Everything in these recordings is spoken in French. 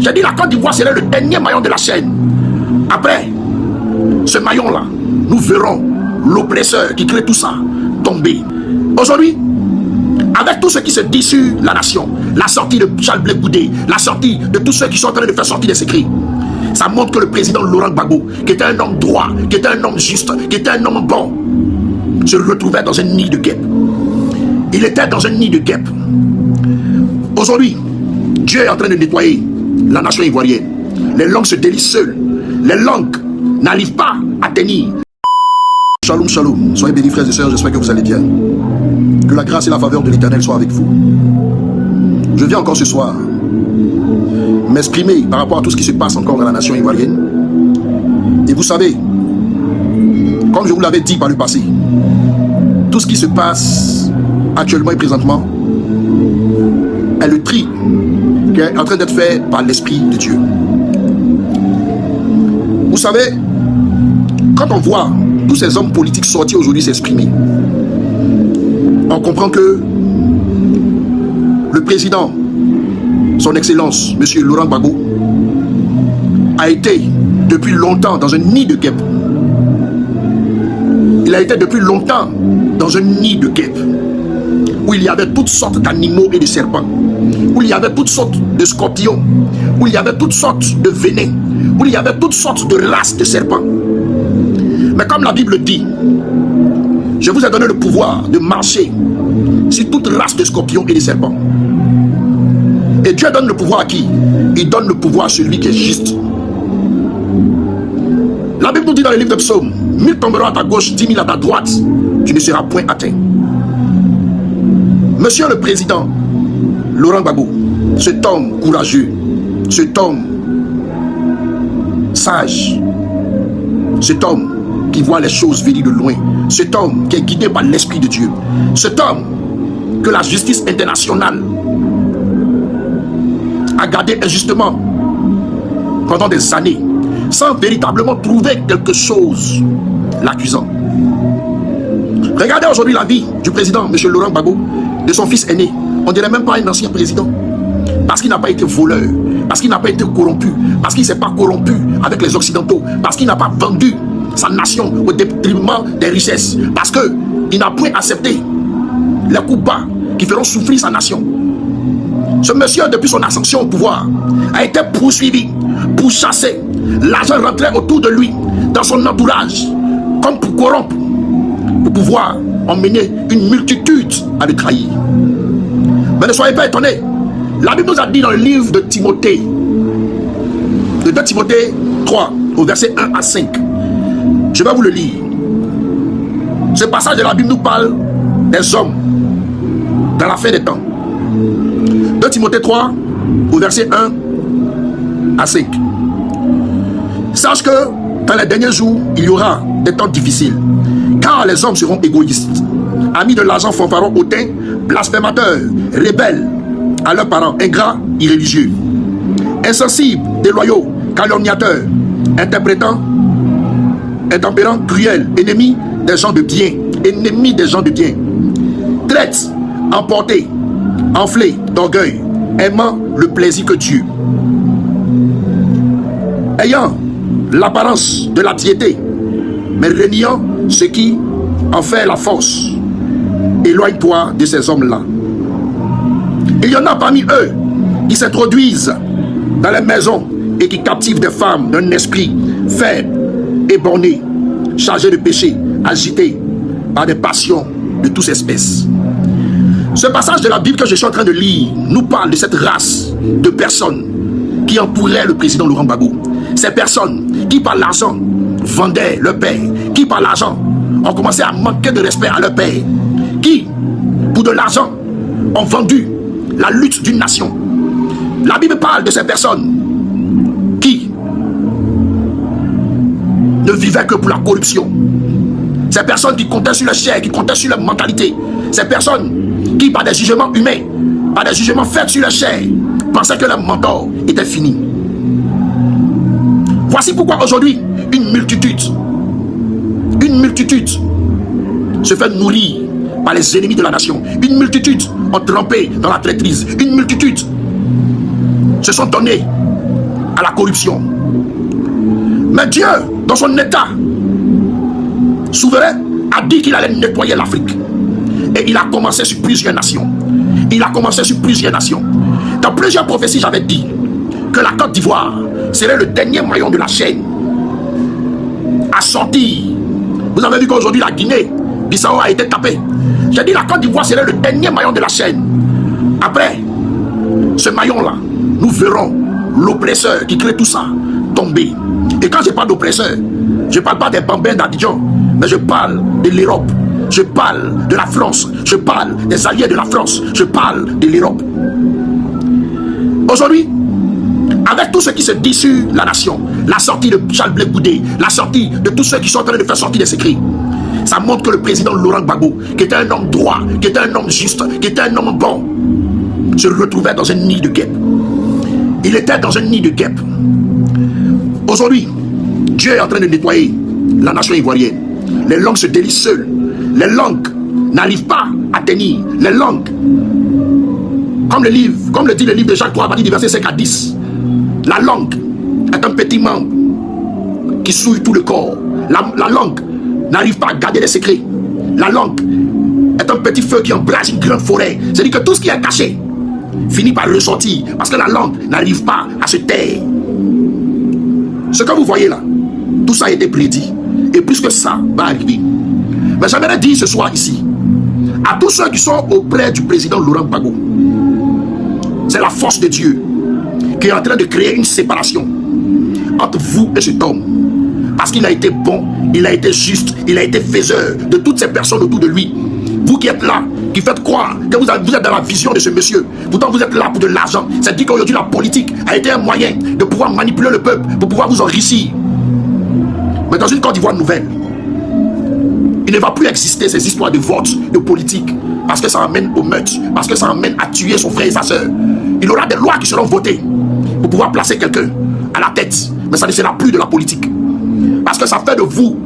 J'ai dit la Côte d'Ivoire serait le dernier maillon de la chaîne. Après ce maillon-là, nous verrons l'oppresseur qui crée tout ça tomber. Aujourd'hui, avec tout ce qui se dit sur la nation, la sortie de Charles Blé Goudé, la sortie de tous ceux qui sont en train de faire sortir des écrits, ça montre que le président Laurent Gbagbo, qui était un homme droit, qui était un homme juste, qui était un homme bon, se retrouvait dans un nid de guêpes. Il était dans un nid de guêpes. Aujourd'hui, Dieu est en train de nettoyer la nation ivoirienne. Les langues se délient seules. Les langues n'arrivent pas à tenir. Shalom, shalom. Soyez bénis, frères et sœurs. J'espère que vous allez bien. Que la grâce et la faveur de l'Éternel soient avec vous. Je viens encore ce soir m'exprimer par rapport à tout ce qui se passe encore dans la nation ivoirienne. Et vous savez, comme je vous l'avais dit par le passé, tout ce qui se passe actuellement et présentement est le tri qui est en train d'être fait par l'Esprit de Dieu. Vous savez, quand on voit tous ces hommes politiques sortir aujourd'hui s'exprimer, on comprend que le président, son Excellence, M. Laurent Gbagbo, a été depuis longtemps dans un nid de guêpes. Il a été depuis longtemps dans un nid de guêpes, où il y avait toutes sortes d'animaux et de serpents, où il y avait toutes sortes de scorpions, où il y avait toutes sortes de venins, où il y avait toutes sortes de races de serpents. Mais comme la Bible dit, je vous ai donné le pouvoir de marcher sur toute race de scorpions et de serpents. Et Dieu donne le pouvoir à qui? Il donne le pouvoir à celui qui est juste. La Bible nous dit dans le livre de Psaume, 1000 tomberont à ta gauche, 10 000 à ta droite, tu ne seras point atteint. Monsieur le Président Laurent Gbagbo, cet homme courageux, cet homme sage, cet homme qui voit les choses venir de loin, cet homme qui est guidé par l'Esprit de Dieu, cet homme que la justice internationale a gardé injustement pendant des années, sans véritablement trouver quelque chose l'accusant. Regardez aujourd'hui la vie du président, M. Laurent Gbagbo, de son fils aîné. On ne dirait même pas un ancien président. Parce qu'il n'a pas été voleur, parce qu'il n'a pas été corrompu, parce qu'il ne s'est pas corrompu avec les Occidentaux, parce qu'il n'a pas vendu sa nation au détriment des richesses, parce qu'il n'a point accepté les coups bas qui feront souffrir sa nation. Ce monsieur, depuis son ascension au pouvoir, a été poursuivi, pourchassé. L'argent rentrait autour de lui, dans son entourage, comme pour corrompre, pour pouvoir emmener une multitude à le trahir. Mais ne soyez pas étonnés. La Bible nous a dit dans le livre de Timothée, de 2 Timothée 3, au verset 1 à 5. Je vais vous le lire. Ce passage de la Bible nous parle des hommes dans la fin des temps. 2 Timothée 3, au verset 1 à 5. Sache que dans les derniers jours, il y aura des temps difficiles, car les hommes seront égoïstes, amis de l'argent, fanfarons, hautains, blasphémateurs, rebelles à leurs parents, ingrats, irréligieux, insensibles, déloyaux, calomniateurs, intempérants, cruels, ennemis des gens de bien, ennemis des gens de bien, traîtres, emportés, enflés d'orgueil, aimant le plaisir que Dieu, ayant l'apparence de la piété, mais reniant ce qui en fait la force. Éloigne-toi de ces hommes-là. Il y en a parmi eux qui s'introduisent dans les maisons et qui captivent des femmes d'un esprit faible et borné, chargé de péché, agité par des passions de toutes espèces. Ce passage de la Bible que je suis en train de lire nous parle de cette race de personnes qui entouraient le président Laurent Gbagbo. Ces personnes qui par l'argent vendaient leur père, qui par l'argent ont commencé à manquer de respect à leur père, qui pour de l'argent ont vendu la lutte d'une nation. La Bible parle de ces personnes qui ne vivaient que pour la corruption. Ces personnes qui comptaient sur leur chair, qui comptaient sur leur mentalité. Ces personnes qui par des jugements humains, par des jugements faits sur leur chair, pensaient que leur mentor était fini. Voici pourquoi aujourd'hui, une multitude se fait nourrir par les ennemis de la nation. Une multitude ont trempé dans la traîtrise. Une multitude se sont donnés à la corruption. Mais Dieu, dans son état souverain, a dit qu'il allait nettoyer l'Afrique. Et il a commencé sur plusieurs nations. Il a commencé sur plusieurs nations. Dans plusieurs prophéties, j'avais dit que la Côte d'Ivoire serait le dernier maillon de la chaîne à sortir. Vous avez vu qu'aujourd'hui la Guinée-Bissau a été tapée. J'ai dit la Côte d'Ivoire serait le dernier maillon de la chaîne. Après ce maillon-là, nous verrons l'oppresseur qui crée tout ça tomber. Et quand je parle d'oppresseur, je ne parle pas des bambins d'Abidjan, mais je parle de l'Europe. Je parle de la France. Je parle des alliés de la France. Je parle de l'Europe. Aujourd'hui, avec tout ce qui se dit sur la nation, la sortie de Charles Blé Goudé, la sortie de tous ceux qui sont en train de faire sortir des écrits, ça montre que le président Laurent Gbagbo, qui était un homme droit, qui était un homme juste, qui était un homme bon, se retrouvait dans un nid de guêpes. Il était dans un nid de guêpes. Aujourd'hui, Dieu est en train de nettoyer la nation ivoirienne. Les langues se délient seules. Les langues n'arrivent pas à tenir. Les langues, comme le dit le livre de Jacques 3, du verset 5 à 10, la langue est un petit membre qui souille tout le corps. La langue n'arrive pas à garder les secrets. La langue est un petit feu qui embrase une grande forêt. C'est-à-dire que tout ce qui est caché finit par ressortir parce que la langue n'arrive pas à se taire. Ce que vous voyez là, tout ça a été prédit. Et puisque ça va arriver, mais j'aimerais dire ce soir ici, à tous ceux qui sont auprès du président Laurent Gbagbo, c'est la force de Dieu qui est en train de créer une séparation entre vous et cet homme. Parce qu'il a été bon, il a été juste, il a été faiseur de toutes ces personnes autour de lui. Vous qui êtes là, qui faites croire que vous êtes dans la vision de ce monsieur, pourtant vous êtes là pour de l'argent. C'est dit qu'aujourd'hui la politique a été un moyen de pouvoir manipuler le peuple, pour pouvoir vous enrichir. Mais dans une Côte d'Ivoire nouvelle, il ne va plus exister ces histoires de vote, de politique, parce que ça amène au meurtre, parce que ça amène à tuer son frère et sa soeur. Il y aura des lois qui seront votées pour pouvoir placer quelqu'un à la tête, mais ça ne sera plus de la politique. Parce que ça fait de vous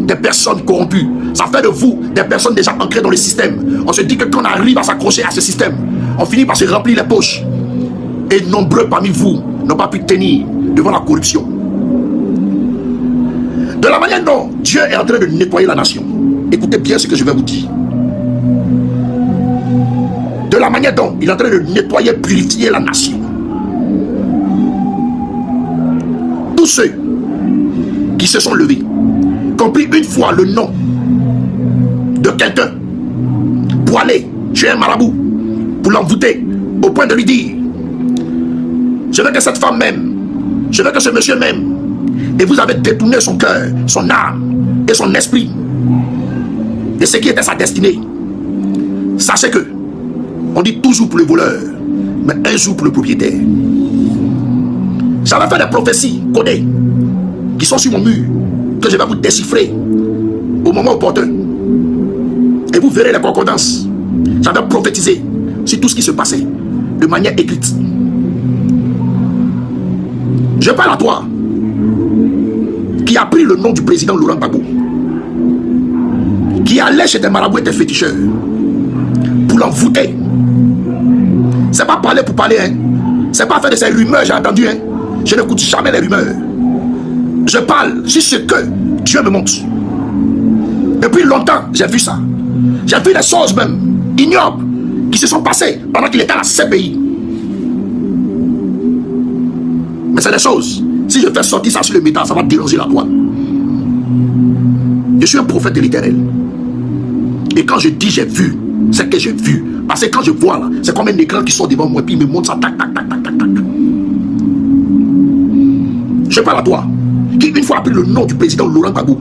des personnes corrompues, ça fait de vous des personnes déjà ancrées dans le système. On se dit que quand on arrive à s'accrocher à ce système, on finit par se remplir les poches. Et nombreux parmi vous n'ont pas pu tenir devant la corruption. De la manière dont Dieu est en train de nettoyer la nation, écoutez bien ce que je vais vous dire. De la manière dont il est en train de nettoyer, purifier la nation. Tous ceux qui se sont levés, compris une fois le nom de quelqu'un, pour aller chez un marabout, pour l'envoûter, au point de lui dire: je veux que cette femme m'aime, je veux que ce monsieur m'aime. Et vous avez détourné son cœur, son âme et son esprit de ce qui était sa destinée. Sachez que on dit toujours pour le voleur, mais un jour pour le propriétaire. J'avais fait des prophéties codées qui sont sur mon mur, que je vais vous déchiffrer au moment opportun. Et vous verrez les concordances. J'avais prophétisé sur tout ce qui se passait de manière écrite. Je parle à toi qui a pris le nom du président Laurent Gbagbo, qui allait chez des marabouts et des féticheurs pour l'envoûter. C'est pas parler pour parler, hein. C'est pas faire de ces rumeurs, j'ai entendu, hein. Je n'écoute jamais les rumeurs. Je parle sur ce que Dieu me montre. Depuis longtemps, j'ai vu ça. J'ai vu des choses même ignobles qui se sont passées pendant qu'il était à la CPI. Mais c'est des choses, si je fais sortir ça sur le métal, ça va déranger la douane. Je suis un prophète de l'Éternel. Et quand je dis j'ai vu, c'est que j'ai vu. Parce que quand je vois là, c'est comme un écran qui sort devant moi et puis il me montre ça, tac, tac, tac, tac, tac, tac. Je parle à toi, qui une fois appris le nom du président Laurent Gbagbo,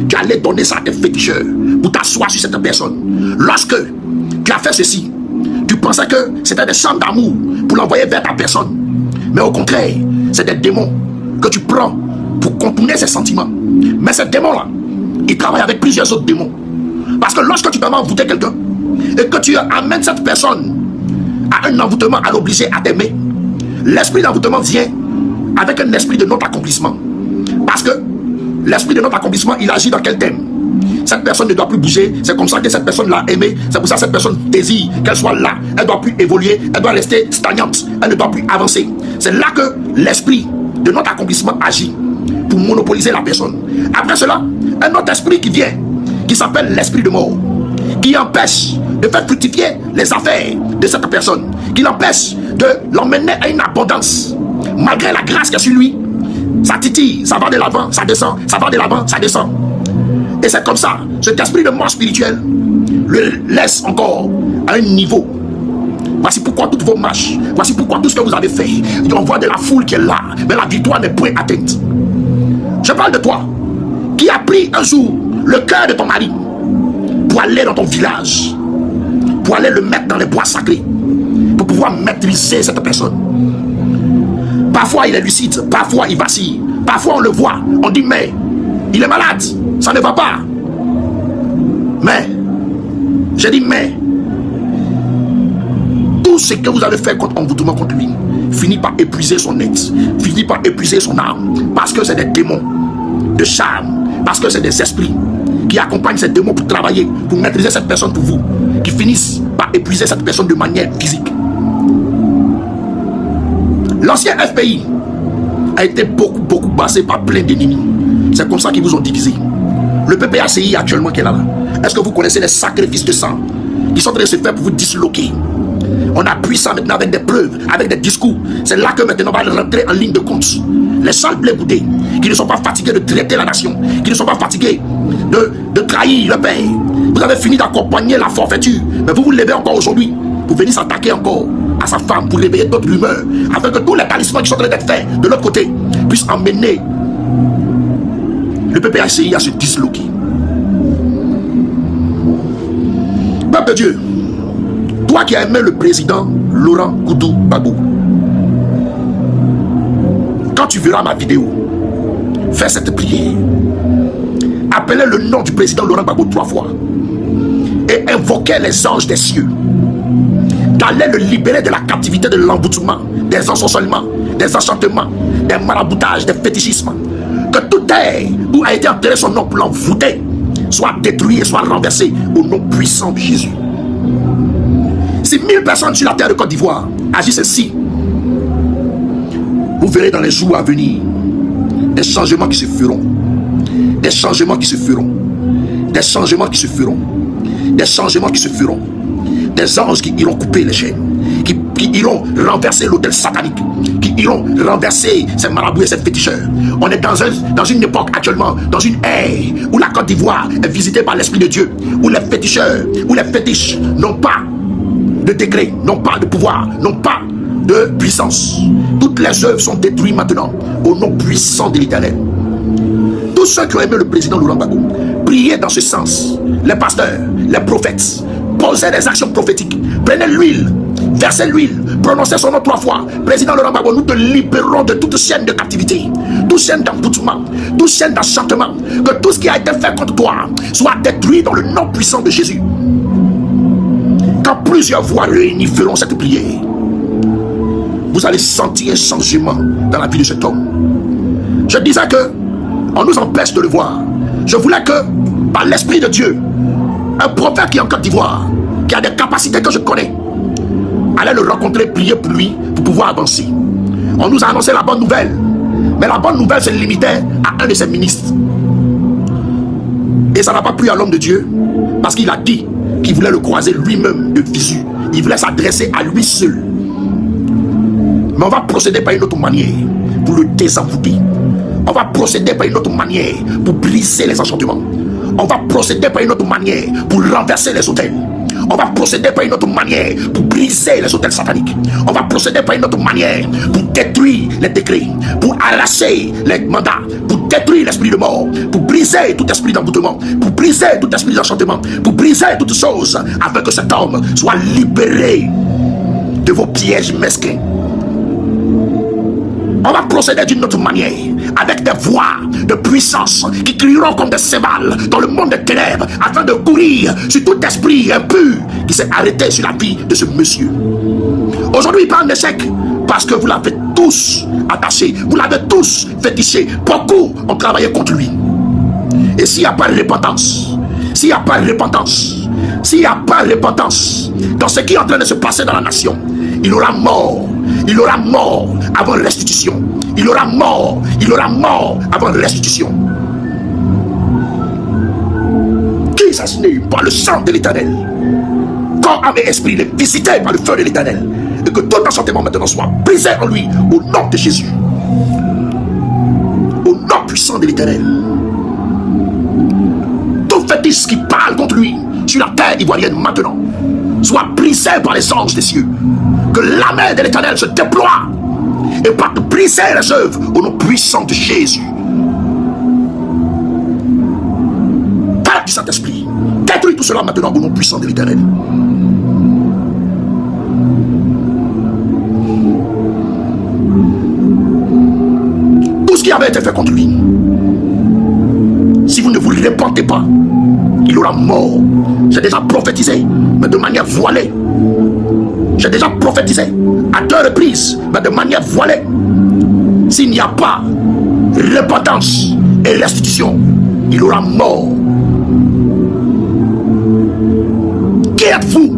tu allais donner ça à tes féticheurs pour t'asseoir sur cette personne. Lorsque tu as fait ceci, tu pensais que c'était des chants d'amour pour l'envoyer vers ta personne. Mais au contraire, c'est des démons que tu prends pour contourner ces sentiments. Mais ces démons-là, ils travaillent avec plusieurs autres démons. Parce que lorsque tu dois envoûter quelqu'un et que tu amènes cette personne à un envoûtement, à l'obliger à t'aimer, l'esprit d'envoûtement vient avec un esprit de non-accomplissement. Parce que l'esprit de non-accomplissement, il agit dans quel thème? Cette personne ne doit plus bouger, c'est comme ça que cette personne l'a aimé, c'est pour ça que cette personne désire qu'elle soit là, elle ne doit plus évoluer, elle doit rester stagnante, elle ne doit plus avancer. C'est là que l'esprit de notre accomplissement agit pour monopoliser la personne. Après cela, un autre esprit qui vient, qui s'appelle l'esprit de mort, qui empêche de faire fructifier les affaires de cette personne, qui l'empêche de l'emmener à une abondance. Malgré la grâce qui est sur lui, ça titille, ça va de l'avant, ça descend, ça va de l'avant, ça descend. Et c'est comme ça, cet esprit de mort spirituelle le laisse encore à un niveau. Voici pourquoi toutes vos marches, voici pourquoi tout ce que vous avez fait, on voit de la foule qui est là, mais la victoire n'est point atteinte. Je parle de toi, qui a pris un jour le cœur de ton mari pour aller dans ton village, pour aller le mettre dans les bois sacrés, pour pouvoir maîtriser cette personne. Parfois il est lucide, parfois il vacille, parfois on le voit, on dit mais il est malade, ça ne va pas. Mais, j'ai dit mais, tout ce que vous avez fait contre envoûtement contre lui finit par épuiser son être, finit par épuiser son âme, parce que c'est des démons de charme, parce que c'est des esprits qui accompagnent ces démons pour travailler, pour maîtriser cette personne pour vous, qui finissent par épuiser cette personne de manière physique. L'ancien FPI a été beaucoup passé par plein d'ennemis. C'est comme ça qu'ils vous ont divisé. Le PPACI actuellement qui est là, est-ce que vous connaissez les sacrifices de sang qui sont en train de se faire pour vous disloquer? On appuie ça maintenant avec des preuves, avec des discours. C'est là que maintenant on va rentrer en ligne de compte. Les sales blés boudés, qui ne sont pas fatigués de traiter la nation, qui ne sont pas fatigués de trahir le père. Vous avez fini d'accompagner la forfaiture, mais vous vous levez encore aujourd'hui pour venir s'attaquer encore à sa femme, pour réveiller d'autres rumeurs, afin que tous les talismans qui sont en train d'être faits de l'autre côté puissent emmener le PPACI à se disloquer. Peuple de Dieu, toi qui as aimé le président Laurent Gbagbo, quand tu verras ma vidéo, fais cette prière. Appelez le nom du président Laurent Gbagbo 3 fois et invoquez les anges des cieux d'aller le libérer de la captivité de l'emboutement, des ensorcellements, des enchantements, des maraboutages, des fétichismes. Que toute terre où a été enterré son nom pour l'envoûter soit détruit et soit renversé au nom puissant de Jésus. Si 1000 personnes sur la terre de Côte d'Ivoire agissent ainsi, vous verrez dans les jours à venir des changements qui se feront, des changements qui se feront, des changements qui se feront, des changements qui se feront, des anges qui iront couper les chaînes, qui iront renverser l'autel satanique, qui iront renverser ces marabouts et ces féticheurs. On est dans une époque actuellement, dans une ère où la Côte d'Ivoire est visitée par l'Esprit de Dieu, où les féticheurs, où les fétiches n'ont pas de décret, n'ont pas de pouvoir, n'ont pas de puissance. Toutes les œuvres sont détruites maintenant au nom puissant de l'Éternel. Tous ceux qui ont aimé le président Laurent Gbagbo, priez dans ce sens. Les pasteurs, les prophètes, posez des actions prophétiques. Prenez l'huile, versez l'huile, prononcez son nom 3 fois. Président Laurent Gbagbo, nous te libérons de toute chaîne de captivité, toute chaîne d'emboutement, toute chaîne d'enchantement. Que tout ce qui a été fait contre toi soit détruit dans le nom puissant de Jésus. Quand plusieurs voix réunies feront cette prière, vous allez sentir un changement dans la vie de cet homme. Je disais que on nous empêche de le voir. Je voulais que, par l'Esprit de Dieu, un prophète qui est en Côte d'Ivoire, qui a des capacités que je connais, allait le rencontrer, prier pour lui, pour pouvoir avancer. On nous a annoncé la bonne nouvelle, mais la bonne nouvelle se limitait à un de ses ministres. Et ça n'a pas plu à l'homme de Dieu, parce qu'il a dit qu'il voulait le croiser lui-même de visu. Il voulait s'adresser à lui seul. Mais on va procéder par une autre manière pour le désenvoûter. On va procéder par une autre manière pour briser les enchantements. On va procéder par une autre manière pour renverser les autels. On va procéder par une autre manière pour briser les autels sataniques. On va procéder par une autre manière pour détruire les décrets, pour arracher les mandats, pour détruire l'esprit de mort, pour briser tout esprit d'emboutement, pour briser tout esprit d'enchantement, pour briser toutes choses, afin que cet homme soit libéré de vos pièges mesquins. On va procéder d'une autre manière, avec des voix de puissance qui crieront comme des sévales dans le monde des ténèbres, afin de courir sur tout esprit impur qui s'est arrêté sur la vie de ce monsieur. Aujourd'hui, il prend un échec parce que vous l'avez tous attaché, vous l'avez tous fétiché. Beaucoup ont travaillé contre lui. Et s'il n'y a pas de repentance, s'il n'y a pas de repentance, s'il n'y a pas de repentance dans ce qui est en train de se passer dans la nation, il aura mort Il aura mort avant restitution. Il aura mort avant restitution. Qui est assassiné par le sang de l'Éternel? Corps, âme et esprit, il est visité par le feu de l'Éternel. Et que tout enchantement maintenant soit brisé en lui au nom de Jésus. Au nom puissant de l'Éternel. Tout fétiche qui parle contre lui sur la terre ivoirienne maintenant soit brisé par les anges des cieux. Que la main de l'Éternel se déploie et parte briser les œuvres au nom puissant de Jésus. Père du Saint-Esprit, détruis tout cela maintenant au nom puissant de l'Éternel. Tout ce qui avait été fait contre lui, si vous ne vous répentez pas, il aura mort. J'ai déjà prophétisé, mais de manière voilée. J'ai déjà prophétisé à 2 reprises, mais de manière voilée. S'il n'y a pas repentance et restitution, il aura mort. Qui êtes-vous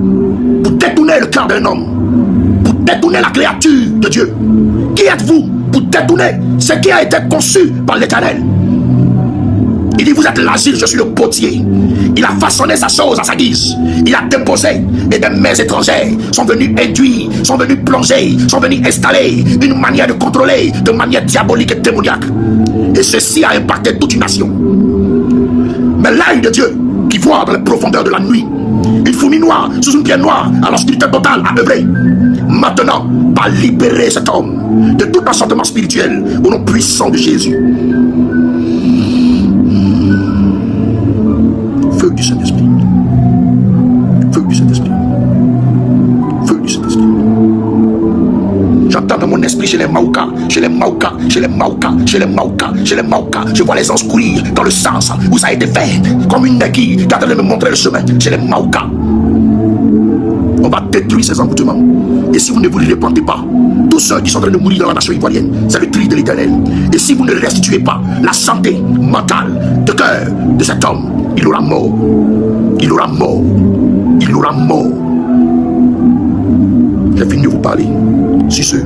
pour détourner le cœur d'un homme, pour détourner la créature de Dieu? Qui êtes-vous pour détourner ce qui a été conçu par l'Éternel? Il dit, vous êtes l'asile, je suis le potier. Il a façonné sa chose à sa guise. Il a déposé, et des mains étrangères sont venues induire, sont venues plonger, sont venues installer une manière de contrôler de manière diabolique et démoniaque. Et ceci a impacté toute une nation. Mais l'œil de Dieu, qui voit dans les profondeurs de la nuit, une fourmi noire sous une pierre noire, à l'obscurité totale, a œuvré. Maintenant, va libérer cet homme de tout enchantement spirituel au nom puissant de Jésus. Feu du Saint-Esprit. Feu du Saint-Esprit. Feu du Saint-Esprit. J'entends dans mon esprit chez les Maoukas, chez les Maoukas, chez les Maoukas, chez les Maoukas, chez les Maoukas. Je vois les anges courir dans le sens où ça a été fait, comme une aiguille qui est en train de me montrer le chemin. Chez les Maoukas. On va détruire ces envoûtements. Et si vous ne vous répandez pas, tous ceux qui sont en train de mourir dans la nation ivoirienne, c'est le cri de l'Éternel. Et si vous ne restituez pas la santé mentale de cœur de cet homme, il aura mort. Il aura mort. Il aura mort. J'ai fini de vous parler sur ce